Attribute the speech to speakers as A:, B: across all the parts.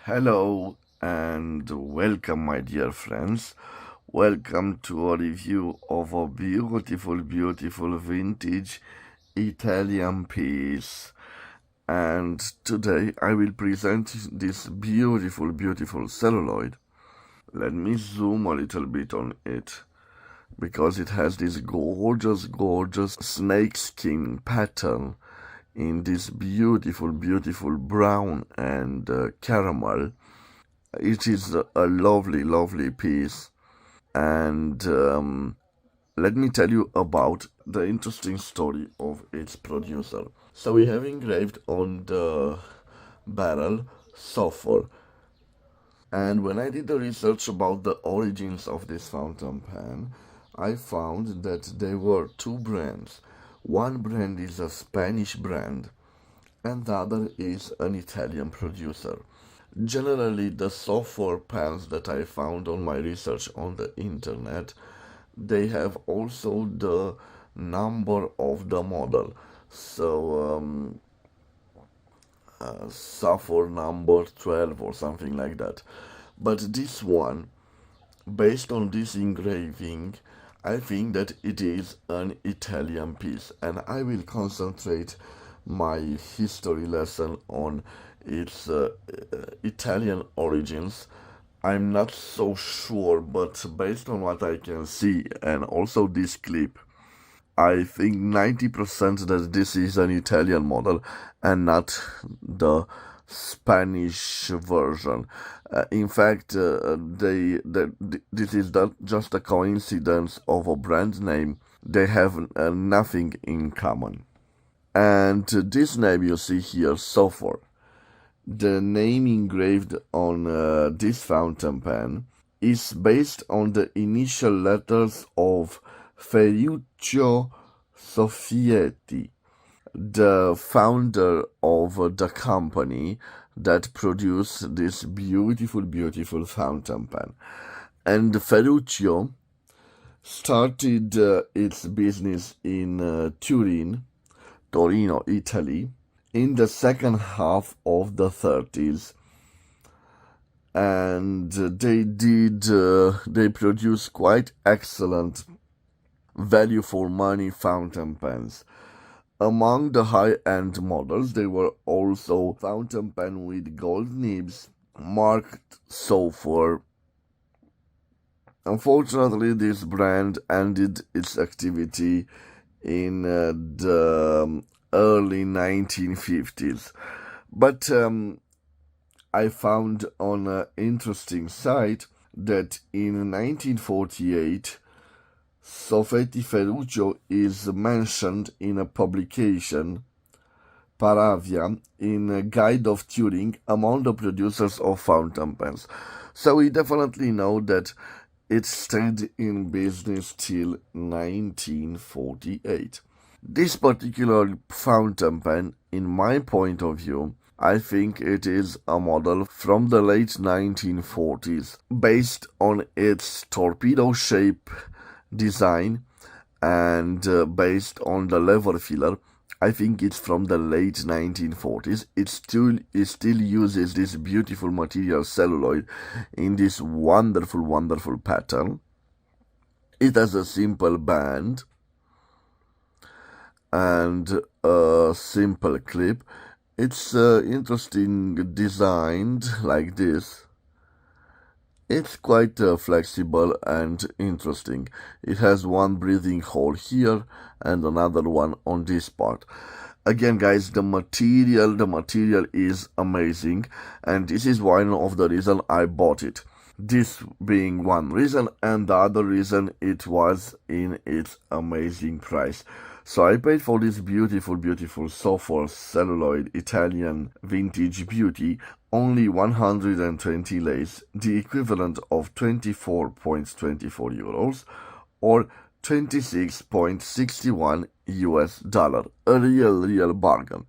A: Hello and welcome, my dear friends. Welcome to a review of a beautiful vintage Italian piece. And today I will present this beautiful celluloid. Let me zoom a little bit on it because it has this gorgeous snakeskin pattern in this beautiful brown and caramel. It is a lovely piece, and let me tell you about the interesting story of its producer. So we have engraved on the barrel Soffer, and when I did the research about the origins of this fountain pen, I found that there were two brands. One brand is a Spanish brand, and the other is an Italian producer. Generally, the software pens that I found on my research on the internet, they have also the number of the model. So, software number 12 or something like that. But this one, based on this engraving, I think that it is an Italian piece, and I will concentrate my history lesson on its Italian origins. I'm not so sure, but based on what I can see and also this clip, I think 90% that this is an Italian model and not the Spanish version. In fact, this is not just a coincidence of a brand name. They have nothing in common. And this name you see here, Soffer, the name engraved on this fountain pen is based on the initial letters of Ferruccio Soffietti, the founder of the company that produced this beautiful fountain pen. And Ferruccio started its business in Torino, Italy, in the second half of the 30s, and they produced quite excellent value for money fountain pens. Among the high-end models, there were also fountain pen with gold nibs marked Soffer. Unfortunately, this brand ended its activity in the early 1950s. But I found on an interesting site that in 1948, Soffietti Ferruccio is mentioned in a publication, Paravia, in a Guide of Turing among the producers of fountain pens. So we definitely know that it stayed in business till 1948. This particular fountain pen, in my point of view, I think it is a model from the late 1940s, based on its torpedo shape design and based on the lever filler. I think it's from the late 1940s. It still uses this beautiful material celluloid in this wonderful pattern. It has a simple band and a simple clip. It's interesting designed like this. It's quite flexible and interesting. It has one breathing hole here and another one on this part. Again, guys, the material is amazing, and this is one of the reasons I bought it. This being one reason, and the other reason, it was in its amazing price. So I paid for this beautiful Soffer celluloid Italian vintage beauty only 120 lays, the equivalent of 24.24 euros or 26.61 US dollar, a real bargain.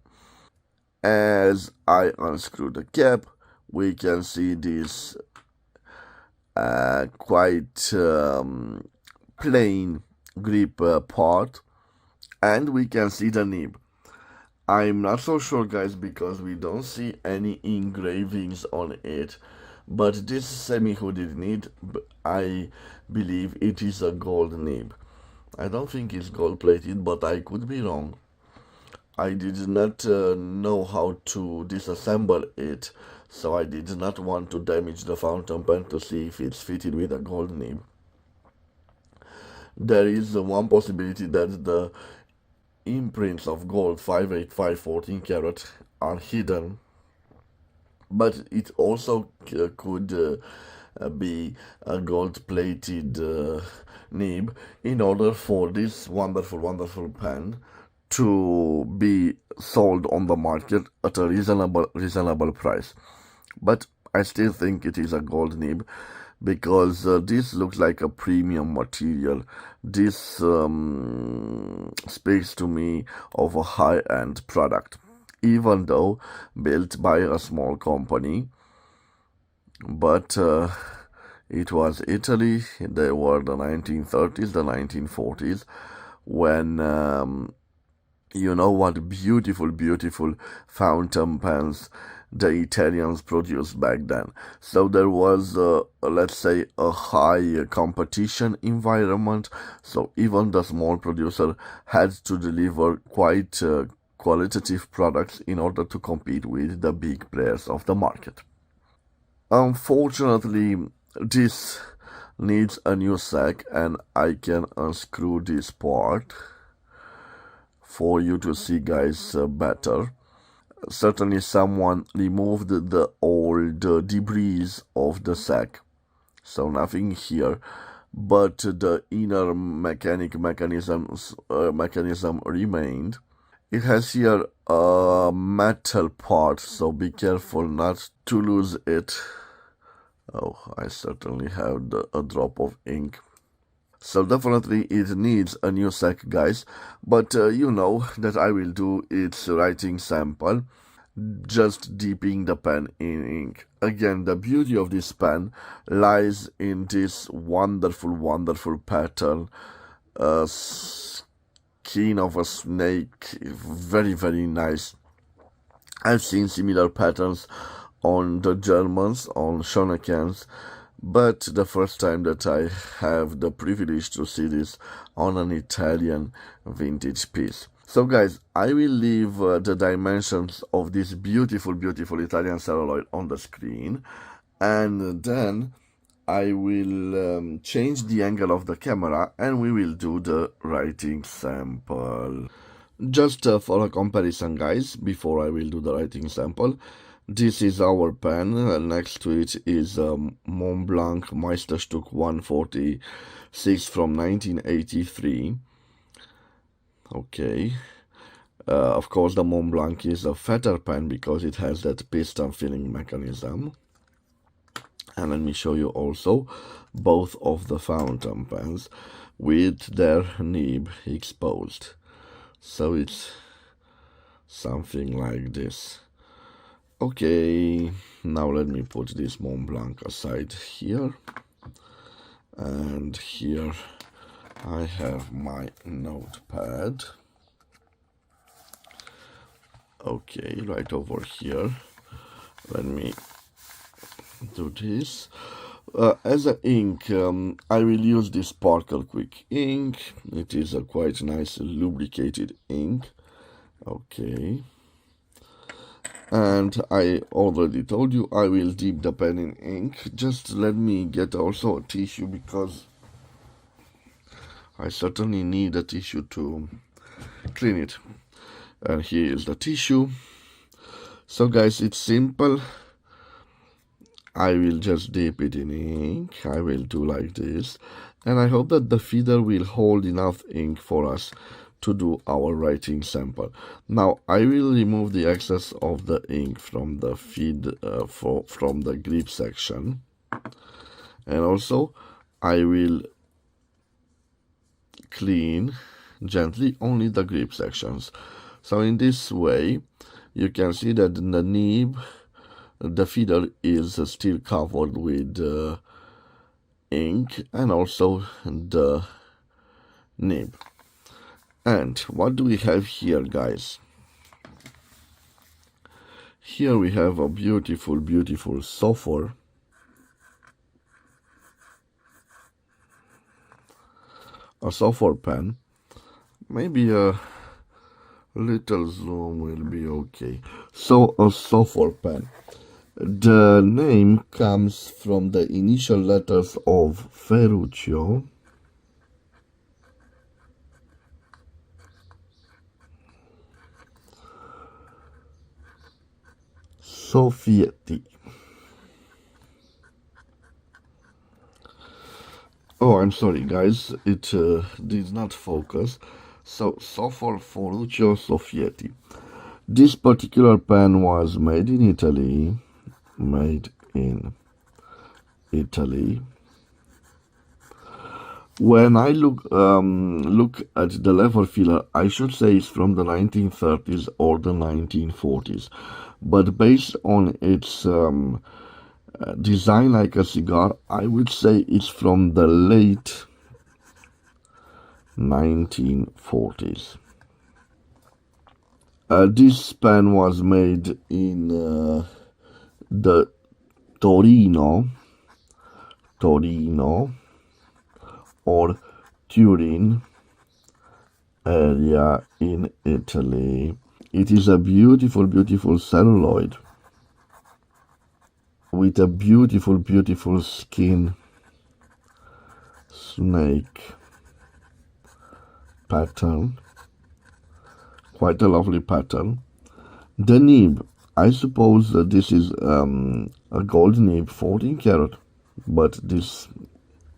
A: As I unscrew the cap, we can see this quite plain grip part, and we can see the nib. I'm not so sure, guys, because we don't see any engravings on it. But this semi-hooded nib, I believe it is a gold nib. I don't think it's gold plated, but I could be wrong. I did not know how to disassemble it, so I did not want to damage the fountain pen to see if it's fitted with a gold nib. There is one possibility that the imprints of gold 585 14 karat are hidden, but it also could be a gold plated nib in order for this wonderful pen to be sold on the market at a reasonable price. But I still think it is a gold nib because this looks like a premium material. This speaks to me of a high-end product, even though built by a small company. But it was Italy. They were the 1930s, the 1940s, when you know what beautiful fountain pens the Italians produced back then. So there was, let's say, a high competition environment. So even the small producer had to deliver quite qualitative products in order to compete with the big players of the market. Unfortunately, this needs a new sack, and I can unscrew this part for you to see, guys, better. Certainly someone removed the old debris of the sack, so nothing here, but the inner mechanism remained. It has here a metal part, so be careful not to lose it. Oh, I certainly have a drop of ink. So definitely it needs a new sack, guys, but you know that I will do its writing sample, just dipping the pen in ink. Again, the beauty of this pen lies in this wonderful pattern. Skin of a snake, very nice. I've seen similar patterns on the Germans, on Schonekens, but the first time that I have the privilege to see this on an Italian vintage piece. So guys, I will leave the dimensions of this beautiful Italian celluloid on the screen, and then I will change the angle of the camera and we will do the writing sample. Just for a comparison, guys, before I will do the writing sample, this is our pen. Next to it is Mont Blanc Meisterstück 146 from 1983. Okay. Of course, the Mont Blanc is a fatter pen because it has that piston filling mechanism. And let me show you also both of the fountain pens with their nib exposed. So it's something like this. Okay, now let me put this Mont Blanc aside here. And here I have my notepad. Okay, right over here. Let me do this. As an ink, I will use this Sparkle Quick ink. It is a quite nice lubricated ink. Okay. And I already told you I will dip the pen in ink. Just let me get also a tissue because I certainly need a tissue to clean it. And here is the tissue. So guys, it's simple. I will just dip it in ink. I will do like this. And I hope that the feeder will hold enough ink for us to do our writing sample. Now I will remove the excess of the ink from the feed from the grip section, and also I will clean gently only the grip sections. So in this way you can see that the nib, the feeder is still covered with ink, and also the nib. And what do we have here, guys? Here we have a beautiful, beautiful Soffer. A Soffer pen. Maybe a little zoom will be okay. So a Soffer pen. The name comes from the initial letters of Ferruccio, Soffietti. Oh, I'm sorry, guys. It did not focus. So, Soffer Ferruccio Soffietti. This particular pen was made in Italy. Made in Italy. When I look at the lever filler, I should say it's from the 1930s or the 1940s, but based on its design like a cigar, I would say it's from the late 1940s. This pen was made in the Torino or Turin area in Italy. It is a beautiful, beautiful celluloid with a beautiful, beautiful skin snake pattern. Quite a lovely pattern. The nib, I suppose that this is a gold nib, 14 karat, but this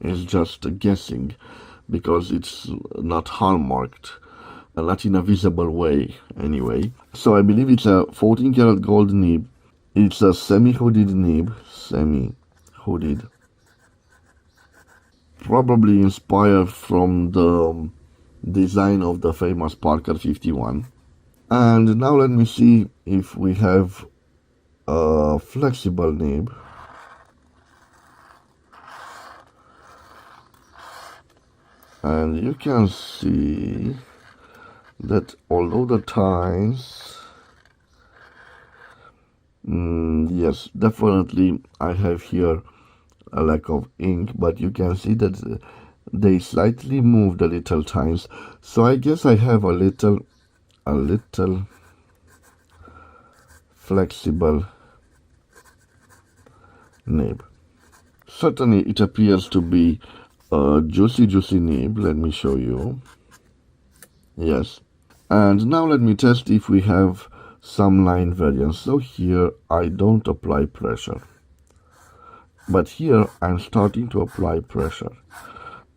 A: is just guessing because it's not hallmarked, not in a visible way anyway. So I believe it's a 14 karat gold nib. It's a semi-hooded nib, semi-hooded, probably inspired from the design of the famous Parker 51. And now let me see if we have a flexible nib. And you can see that although the tines, yes, definitely I have here a lack of ink, but you can see that they slightly moved the little tines. So I guess I have a little flexible nib. Certainly it appears to be a juicy nib. Let me show you. Yes. And now let me test if we have some line variance. So here I don't apply pressure, but here I'm starting to apply pressure,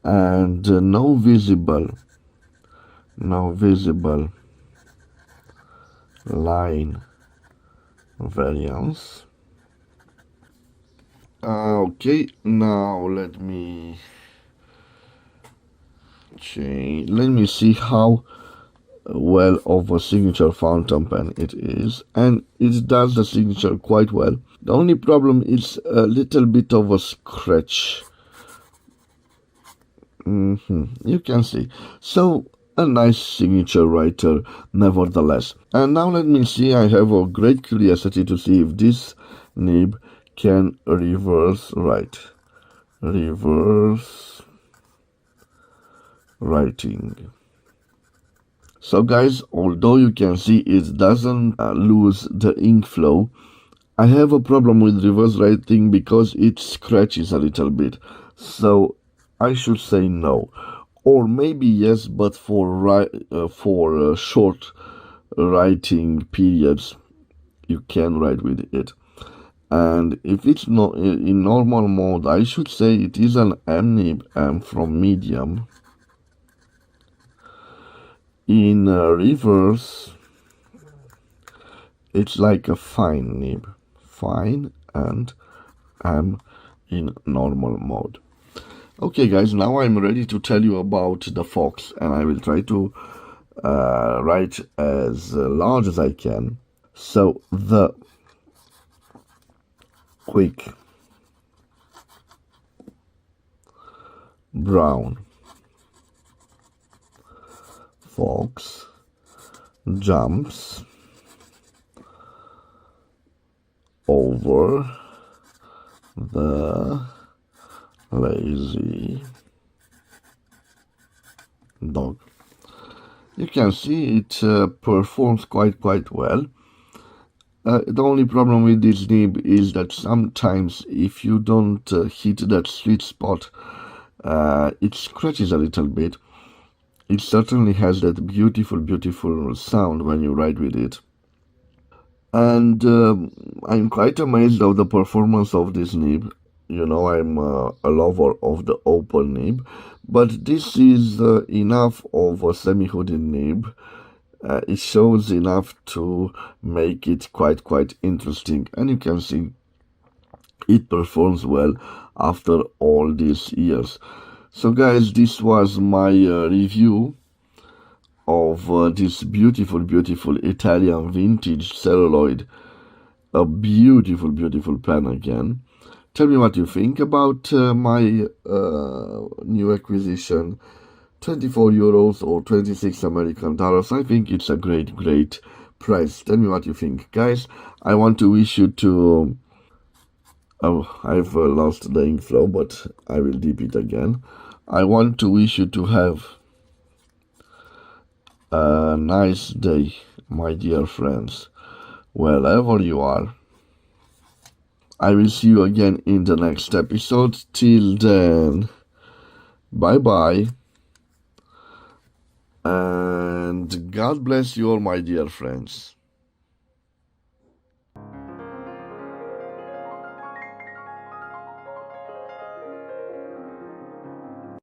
A: and no visible line variance. Okay, now let me change. Let me see how well of a signature fountain pen it is, and it does the signature quite well. The only problem is a little bit of a scratch. You can see. So a nice signature writer nevertheless. And now let me see, I have a great curiosity to see if this nib can reverse write. Reverse writing. So guys, although you can see it doesn't lose the ink flow, I have a problem with reverse writing because it scratches a little bit. So I should say no. Or maybe yes, but for short writing periods, you can write with it. And if it's not in normal mode, I should say it is an M nib, M from medium. In reverse, it's like a fine nib, fine, and M in normal mode. Okay guys, now I'm ready to tell you about the Fox, and I will try to write as large as I can. So the quick brown fox jumps over the lazy dog. You can see it performs quite well. The only problem with this nib is that sometimes if you don't hit that sweet spot, it scratches a little bit. It certainly has that beautiful sound when you ride with it. And I'm quite amazed of the performance of this nib. You know, I'm a lover of the open nib, but this is enough of a semi-hooded nib. It shows enough to make it quite interesting, and you can see it performs well after all these years. So guys, this was my review of this beautiful Italian vintage celluloid. A beautiful pen again. Tell me what you think about my new acquisition. 24 euros or 26 American dollars. I think it's a great price. Tell me what you think, guys. I want to wish you to oh, I've lost the ink flow, but I will dip it again. I want to wish you to have a nice day, my dear friends, wherever you are. I will see you again in the next episode. Till then, bye bye. And God bless you all, my dear friends.